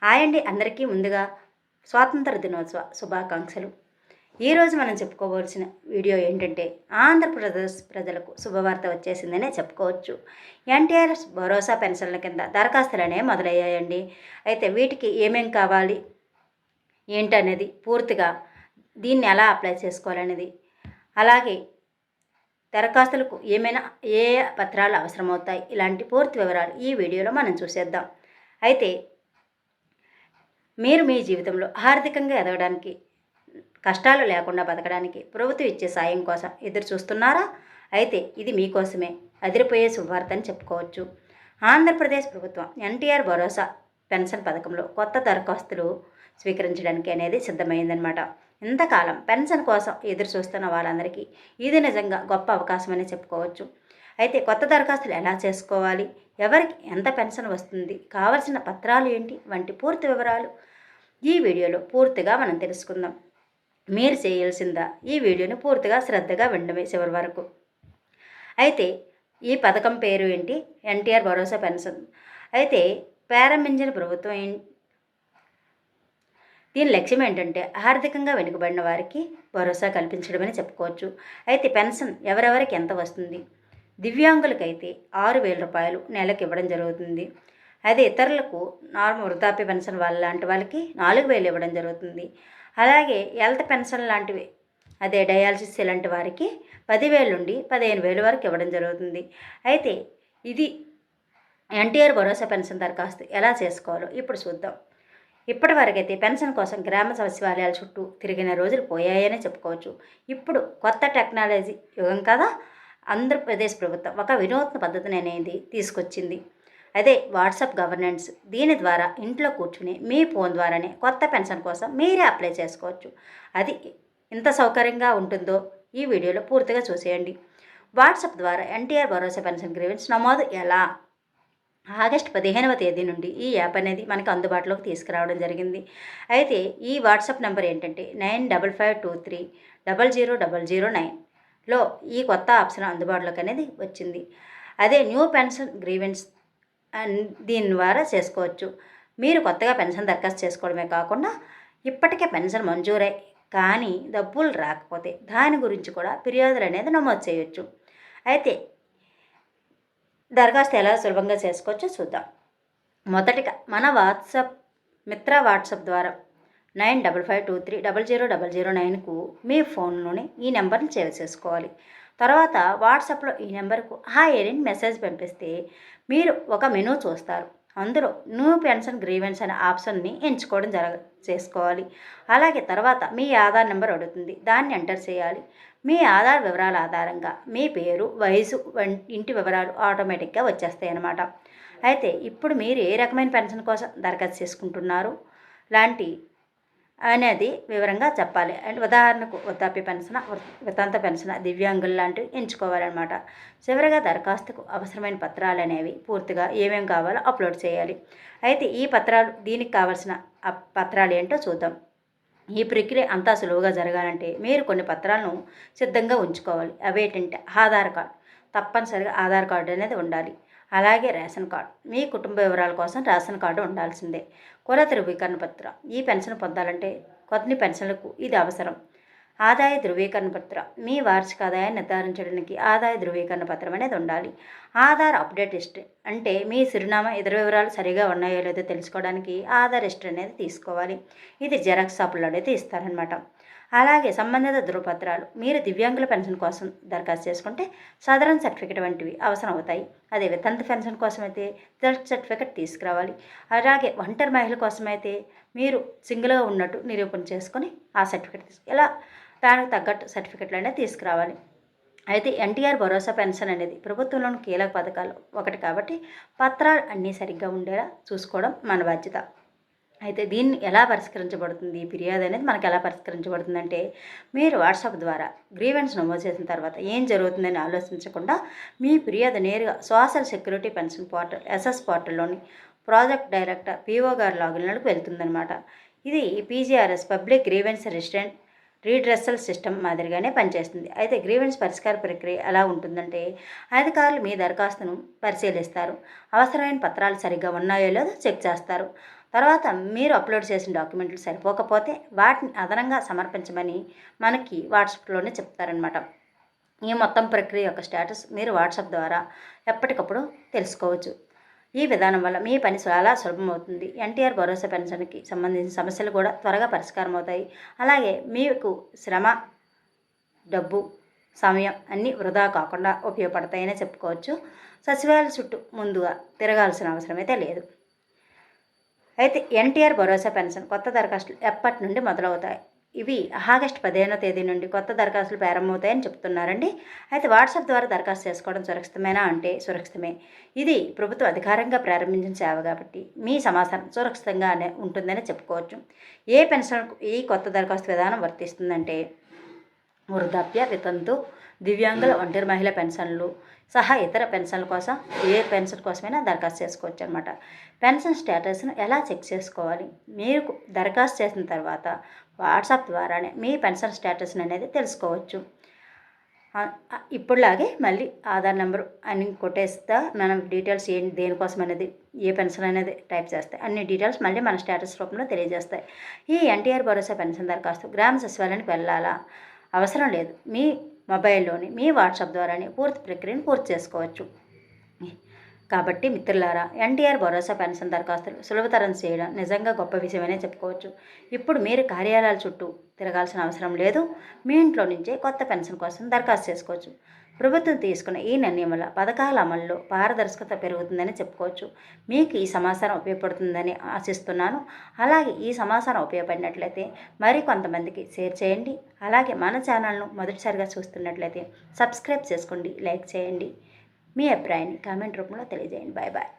Hi అండి, అందరికీ ముందుగా స్వాతంత్ర దినోత్సవ శుభాకాంక్షలు. ఈరోజు మనం చెప్పుకోవాల్సిన వీడియో ఏంటంటే, ఆంధ్రప్రదేశ్ ప్రజలకు శుభవార్త వచ్చేసిందనే చెప్పుకోవచ్చు. ఎన్టీఆర్ భరోసా పెన్షన్ల కింద దరఖాస్తులు అనేవి మొదలయ్యాయండి. అయితే వీటికి ఏమేం కావాలి ఏంటనేది పూర్తిగా, దీన్ని ఎలా అప్లై చేసుకోవాలనేది, అలాగే దరఖాస్తులకు ఏమైనా ఏ పత్రాలు అవసరమవుతాయి, ఇలాంటి పూర్తి వివరాలు ఈ వీడియోలో మనం చూసేద్దాం. అయితే మీరు మీ జీవితంలో ఆర్థికంగా ఎదగడానికి, కష్టాలు లేకుండా బతకడానికి ప్రభుత్వం ఇచ్చే సాయం కోసం ఎదురు చూస్తున్నారా? అయితే ఇది మీకోసమే అదిరిపోయే శుభవార్త అని చెప్పుకోవచ్చు. ఆంధ్రప్రదేశ్ ప్రభుత్వం ఎన్టీఆర్ భరోసా పెన్షన్ పథకంలో కొత్త దరఖాస్తులు స్వీకరించడానికి అనేది సిద్ధమైందనమాట. ఇంతకాలం పెన్షన్ కోసం ఎదురు చూస్తున్న వాళ్ళందరికీ ఇది నిజంగా గొప్ప అవకాశమని చెప్పుకోవచ్చు. అయితే కొత్త దరఖాస్తులు ఎలా చేసుకోవాలి, ఎవరికి ఎంత పెన్షన్ వస్తుంది, కావలసిన పత్రాలు ఏంటి వంటి పూర్తి వివరాలు ఈ వీడియోలో పూర్తిగా మనం తెలుసుకుందాం. మీరు చేయాల్సిందా ఈ వీడియోని పూర్తిగా శ్రద్ధగా వినడమే చివరి వరకు. అయితే ఈ పథకం పేరు ఏంటి? ఎన్టీఆర్ భరోసా పెన్షన్. అయితే ప్రారంభించిన ప్రభుత్వం దీని లక్ష్యం ఏంటంటే ఆర్థికంగా వెనుకబడిన వారికి భరోసా కల్పించడమని చెప్పుకోవచ్చు. అయితే పెన్షన్ ఎవరెవరికి ఎంత వస్తుంది? దివ్యాంగులకైతే 6,000 రూపాయలు నెలకు ఇవ్వడం జరుగుతుంది. అదే ఇతరులకు నార్మల్ వృద్ధాప్య పెన్షన్ లాంటి వాళ్ళకి 4,000 ఇవ్వడం జరుగుతుంది. అలాగే హెల్త్ పెన్షన్ లాంటివి, అదే డయాలసిస్ ఇలాంటి వారికి 10,000 నుండి 15,000 వరకు ఇవ్వడం జరుగుతుంది. అయితే ఇది ఎన్టీఆర్ భరోసా పెన్షన్ దరఖాస్తు ఎలా చేసుకోవాలో ఇప్పుడు చూద్దాం. ఇప్పటి వరకైతే పెన్షన్ కోసం గ్రామ సచివాలయాల చుట్టూ తిరిగిన రోజులు పోయాయని చెప్పుకోవచ్చు. ఇప్పుడు కొత్త టెక్నాలజీ యుగం కదా, ఆంధ్రప్రదేశ్ ప్రభుత్వం ఒక వినూత్న పద్ధతిని అనేది తీసుకొచ్చింది. అదే వాట్సాప్ గవర్నెన్స్. దీని ద్వారా ఇంట్లో కూర్చుని మీ ఫోన్ ద్వారానే కొత్త పెన్షన్ కోసం మీరే అప్లై చేసుకోవచ్చు. అది ఎంత సౌకర్యంగా ఉంటుందో ఈ వీడియోలో పూర్తిగా చూసేయండి. వాట్సాప్ ద్వారా ఎన్టీఆర్ భరోసా పెన్షన్ గ్రీవెన్స్ నమోదు ఎలా? ఆగస్టు 15వ తేదీ నుండి ఈ యాప్ అనేది మనకు అందుబాటులోకి తీసుకురావడం జరిగింది. అయితే ఈ వాట్సాప్ నెంబర్ ఏంటంటే 9553000009లో ఈ కొత్త ఆప్షన్ అందుబాటులోకి అనేది వచ్చింది. అదే న్యూ పెన్షన్ గ్రీవెన్స్ దీని ద్వారా చేసుకోవచ్చు. మీరు కొత్తగా పెన్షన్ దరఖాస్తు చేసుకోవడమే కాకుండా ఇప్పటికే పెన్షన్ మంజూరై కానీ డబ్బులు రాకపోతే దాని గురించి కూడా ఫిర్యాదులు అనేది నమోదు చేయొచ్చు. అయితే దరఖాస్తు ఎలా సులభంగా చేసుకోవచ్చో చూద్దాం. మొదటిగా మన వాట్సాప్ ద్వారా 9553000009కు మీ ఫోన్లోనే ఈ నెంబర్ని సేవ్ చేసుకోవాలి. తర్వాత వాట్సాప్లో ఈ నెంబర్కు హాయ్ అని మెసేజ్ పంపిస్తే మీరు ఒక మెనూ చూస్తారు. అందులో న్యూ పెన్షన్ గ్రీవెన్స్ అనే ఆప్షన్ని ఎంచుకోవడం చేసుకోవాలి. అలాగే తర్వాత మీ ఆధార్ నెంబర్ అడుగుతుంది, దాన్ని ఎంటర్ చేయాలి. మీ ఆధార్ వివరాల ఆధారంగా మీ పేరు, వయసు, ఇంటి వివరాలు ఆటోమేటిక్గా వచ్చేస్తాయి అన్నమాట. అయితే ఇప్పుడు మీరు ఏ రకమైన పెన్షన్ కోసం దరఖాస్తు చేసుకుంటున్నారు లాంటి అనేది వివరంగా చెప్పాలి. అండ్ ఉదాహరణకు వృద్ధాప్య పెన్షన్, వితంత పెన్షన్, దివ్యాంగులు లాంటివి ఎంచుకోవాలన్నమాట. చివరిగా దరఖాస్తుకు అవసరమైన పత్రాలు అనేవి పూర్తిగా ఏమేమి కావాలో అప్లోడ్ చేయాలి. అయితే ఈ పత్రాలు, దీనికి కావాల్సిన పత్రాలు ఏంటో చూద్దాం. ఈ ప్రక్రియ అంతా సులువుగా జరగాలంటే మీరు కొన్ని పత్రాలను సిద్ధంగా ఉంచుకోవాలి. అవేంటంటే ఆధార్ కార్డు, తప్పనిసరిగా ఆధార్ కార్డు అనేది ఉండాలి. అలాగే రేషన్ కార్డు, మీ కుటుంబ వివరాల కోసం రేషన్ కార్డు ఉండాల్సిందే. కుల ధృవీకరణ పత్రం, ఈ పెన్షన్ పొందాలంటే కొన్ని పెన్షన్లకు ఇది అవసరం. ఆదాయ ధృవీకరణ పత్రం, మీ వార్షిక ఆదాయాన్ని నిర్ధారించడానికి ఆదాయ ధృవీకరణ పత్రం అనేది ఉండాలి. ఆధార్ అప్డేట్ హిస్టరీ, అంటే మీ చిరునామా, ఇతర వివరాలు సరిగా ఉన్నాయో లేదో తెలుసుకోవడానికి ఆధార్ హిస్టరీ అనేది తీసుకోవాలి. ఇది జెరాక్స్ షాపుల్లో అనేది ఇస్తారనమాట. అలాగే సంబంధిత ధృవపత్రాలు, మీరు దివ్యాంగుల పెన్షన్ కోసం దరఖాస్తు చేసుకుంటే సాధారణ సర్టిఫికేట్ వంటివి అవసరం అవుతాయి. అదే వితంత పెన్షన్ కోసం అయితే డెత్ సర్టిఫికేట్ తీసుకురావాలి. అలాగే ఒంటరి మహిళల కోసం అయితే మీరు సింగిల్గా ఉన్నట్టు నిరూపణ చేసుకొని ఆ సర్టిఫికేట్ ఇలా దానికి తగ్గట్టు సర్టిఫికెట్లు అనేది తీసుకురావాలి. అయితే ఎన్టీఆర్ భరోసా పెన్షన్ అనేది ప్రభుత్వంలోని కీలక పథకాలు ఒకటి కాబట్టి పత్రాలు అన్నీ సరిగ్గా ఉండేలా చూసుకోవడం మన బాధ్యత. అయితే దీన్ని ఎలా పరిష్కరించబడుతుంది, ఫిర్యాదు అనేది మనకు ఎలా పరిష్కరించబడుతుందంటే, మీరు వాట్సాప్ ద్వారా గ్రీవెన్స్ నమోదు చేసిన తర్వాత ఏం జరుగుతుందని ఆలోచించకుండా మీ ఫిర్యాదు నేరుగా social security pension portal SS పోర్టల్లోని ప్రాజెక్ట్ డైరెక్టర్ పిఓ గారి లాగిన్లకు వెళ్తుందన్నమాట. ఇది PGRS public grievance redressal system మాదిరిగానే పనిచేస్తుంది. అయితే గ్రీవెన్స్ పరిష్కార ప్రక్రియ ఎలా ఉంటుందంటే, అధికారులు మీ దరఖాస్తును పరిశీలిస్తారు, అవసరమైన పత్రాలు సరిగ్గా ఉన్నాయో లేదో చెక్ చేస్తారు. తర్వాత మీరు అప్లోడ్ చేసిన డాక్యుమెంట్లు సరిపోకపోతే వాటిని అదనంగా సమర్పించమని మనకి వాట్సాప్లోనే చెప్తారనమాట. ఈ మొత్తం ప్రక్రియ యొక్క స్టేటస్ మీరు వాట్సాప్ ద్వారా ఎప్పటికప్పుడు తెలుసుకోవచ్చు. ఈ విధానం వల్ల మీ పని చాలా సులభమవుతుంది. ఎన్టీఆర్ భరోసా పెన్షన్కి సంబంధించిన సమస్యలు కూడా త్వరగా పరిష్కారం అవుతాయి. అలాగే మీకు శ్రమ, డబ్బు, సమయం అన్నీ వృధా కాకుండా ఉపయోగపడతాయనే చెప్పుకోవచ్చు. సచివాలయం చుట్టూ ముందుగా తిరగాల్సిన అవసరం అయితే లేదు. అయితే ఎన్టీఆర్ భరోసా పెన్షన్ కొత్త దరఖాస్తులు ఎప్పటి నుండి మొదలవుతాయి? ఇవి ఆగస్టు 15వ తేదీ నుండి కొత్త దరఖాస్తులు ప్రారంభమవుతాయని చెప్తున్నారండి. అయితే వాట్సాప్ ద్వారా దరఖాస్తు చేసుకోవడం సురక్షితమేనా అంటే సురక్షితమే. ఇది ప్రభుత్వం అధికారంగా ప్రారంభించిన సేవ కాబట్టి మీ సమాచారం సురక్షితంగానే ఉంటుందని చెప్పుకోవచ్చు. ఏ పెన్షన్కు ఈ కొత్త దరఖాస్తు విధానం వర్తిస్తుందంటే వృద్ధాప్య, వితంతు, దివ్యాంగుల, ఒంటరి మహిళ పెన్షన్లు సహా ఇతర పెన్షన్ల కోసం ఏ పెన్షన్ కోసమైనా దరఖాస్తు చేసుకోవచ్చు అనమాట. పెన్షన్ స్టేటస్ను ఎలా చెక్ చేసుకోవాలి? మీరు దరఖాస్తు చేసిన తర్వాత వాట్సాప్ ద్వారానే మీ పెన్షన్ స్టేటస్ని అనేది తెలుసుకోవచ్చు. ఇప్పుడులాగే మళ్ళీ ఆధార్ నెంబరు అని కొట్టేస్తా మనం డీటెయిల్స్ దేనికోసం అనేది ఏ పెన్షన్ అనేది టైప్ చేస్తాయి అన్ని డీటెయిల్స్ మళ్ళీ మన స్టేటస్ రూపంలో తెలియజేస్తాయి. ఈ ఎన్టీఆర్ భరోసా పెన్షన్ దరఖాస్తు గ్రామ సచివాలయానికి వెళ్ళాలా అవసరం లేదు. మీ మొబైల్లోని మీ వాట్సాప్ ద్వారానే పూర్తి ప్రక్రియను పూర్తి చేసుకోవచ్చు. కాబట్టి మిత్రులారా, ఎన్టీఆర్ భరోసా పెన్షన్ దరఖాస్తులు సులభతరం చేయడం నిజంగా గొప్ప విషయమనే చెప్పుకోవచ్చు. ఇప్పుడు మీరు కార్యాలయాల చుట్టూ తిరగాల్సిన అవసరం లేదు. మీ ఇంట్లో నుంచే కొత్త పెన్షన్ కోసం దరఖాస్తు చేసుకోవచ్చు. ప్రభుత్వం తీసుకున్న ఈ నిర్ణయం వల్ల పథకాల అమల్లో పారదర్శకత పెరుగుతుందని చెప్పుకోవచ్చు. మీకు ఈ సమాచారం ఉపయోగపడుతుందని ఆశిస్తున్నాను. అలాగే ఈ సమాచారం ఉపయోగపడినట్లయితే మరి కొంతమందికి షేర్ చేయండి. అలాగే మన ఛానల్ను మొదటిసారిగా చూస్తున్నట్లయితే సబ్స్క్రైబ్ చేసుకోండి, లైక్ చేయండి. మీ అభిప్రాయాన్ని కామెంట్ రూపంలో తెలియజేయండి. Bye bye.